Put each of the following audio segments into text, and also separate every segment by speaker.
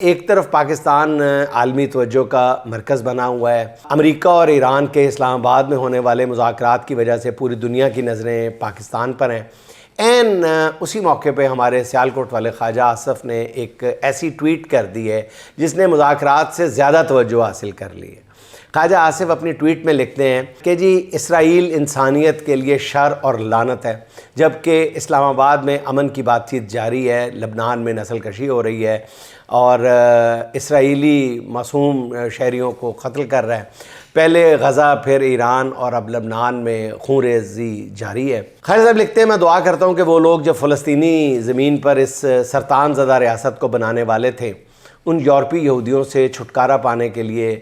Speaker 1: ایک طرف پاکستان عالمی توجہ کا مرکز بنا ہوا ہے۔ امریکہ اور ایران کے اسلام آباد میں ہونے والے مذاکرات کی وجہ سے پوری دنیا کی نظریں پاکستان پر ہیں۔ اسی موقع پہ ہمارے سیالکوٹ والے خواجہ آصف نے ایک ایسی ٹویٹ کر دی ہے جس نے مذاکرات سے زیادہ توجہ حاصل کر لی ہے۔ خواجہ آصف اپنی ٹویٹ میں لکھتے ہیں کہ جی اسرائیل انسانیت کے لیے شر اور لعنت ہے، جبکہ اسلام آباد میں امن کی بات چیت جاری ہے، لبنان میں نسل کشی ہو رہی ہے اور اسرائیلی معصوم شہریوں کو قتل کر رہا ہے۔ پہلے غزہ، پھر ایران اور اب لبنان میں خون ریزی جاری ہے۔ خواجہ صاحب لکھتے ہیں، میں دعا کرتا ہوں کہ وہ لوگ جو فلسطینی زمین پر اس سرطان زدہ ریاست کو بنانے والے تھے، ان یورپی یہودیوں سے چھٹکارا پانے کے لیے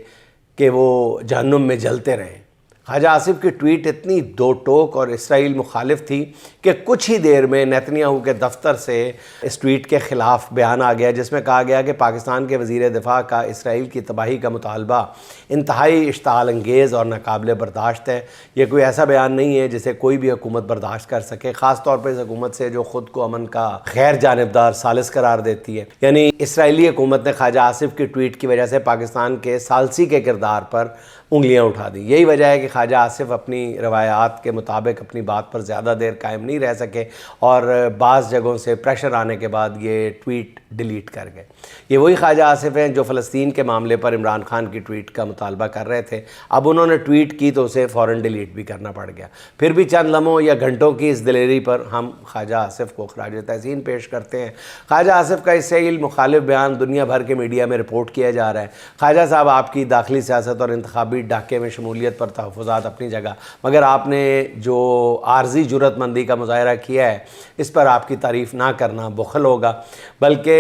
Speaker 1: کہ وہ جہنم میں جلتے رہیں۔ خواجہ آصف کی ٹویٹ اتنی دو ٹوک اور اسرائیل مخالف تھی کہ کچھ ہی دیر میں نیتنیاہو کے دفتر سے اس ٹویٹ کے خلاف بیان آ گیا، جس میں کہا گیا کہ پاکستان کے وزیر دفاع کا اسرائیل کی تباہی کا مطالبہ انتہائی اشتعال انگیز اور ناقابل برداشت ہے۔ یہ کوئی ایسا بیان نہیں ہے جسے کوئی بھی حکومت برداشت کر سکے، خاص طور پر اس حکومت سے جو خود کو امن کا غیر جانبدار ثالث قرار دیتی ہے۔ یعنی اسرائیلی حکومت نے خواجہ آصف کی ٹویٹ کی وجہ سے پاکستان کے ثالثی کے کردار پر انگلیاں اٹھا دیں۔ یہی وجہ ہے کہ خواجہ آصف اپنی روایات کے مطابق اپنی بات پر زیادہ دیر قائم نہیں رہ سکے اور بعض جگہوں سے پریشر آنے کے بعد یہ ٹویٹ ڈیلیٹ کر گئے۔ یہ وہی خواجہ آصف ہیں جو فلسطین کے معاملے پر عمران خان کی ٹویٹ کا مطالبہ کر رہے تھے۔ اب انہوں نے ٹویٹ کی تو اسے فوراً ڈیلیٹ بھی کرنا پڑ گیا۔ پھر بھی چند لمحوں یا گھنٹوں کی اس دلیری پر ہم خواجہ آصف کو خراج تحسین پیش کرتے ہیں۔ خواجہ آصف کا اسرائیل مخالف بیان دنیا بھر کے میڈیا میں رپورٹ کیا جا رہا ہے۔ خواجہ صاحب، آپ کی داخلی سیاست اور انتخابی ڈاکے میں شمولیت پر تحفظات اپنی جگہ، مگر آپ نے جو عارضی جرأت مندی کا مظاہرہ کیا ہے اس پر آپ کی تعریف نہ کرنا بخل ہوگا۔ بلکہ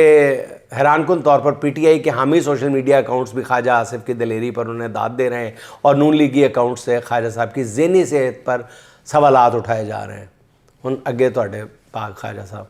Speaker 1: حیران کن طور پر پی ٹی آئی کے حامی سوشل میڈیا اکاؤنٹس بھی خواجہ آصف کی دلیری پر انہیں داد دے رہے ہیں اور نون لیگی اکاؤنٹ سے خواجہ صاحب کی ذہنی صحت پر سوالات اٹھائے جا رہے ہیں۔ اگے تواڈے پاک خواجہ صاحب۔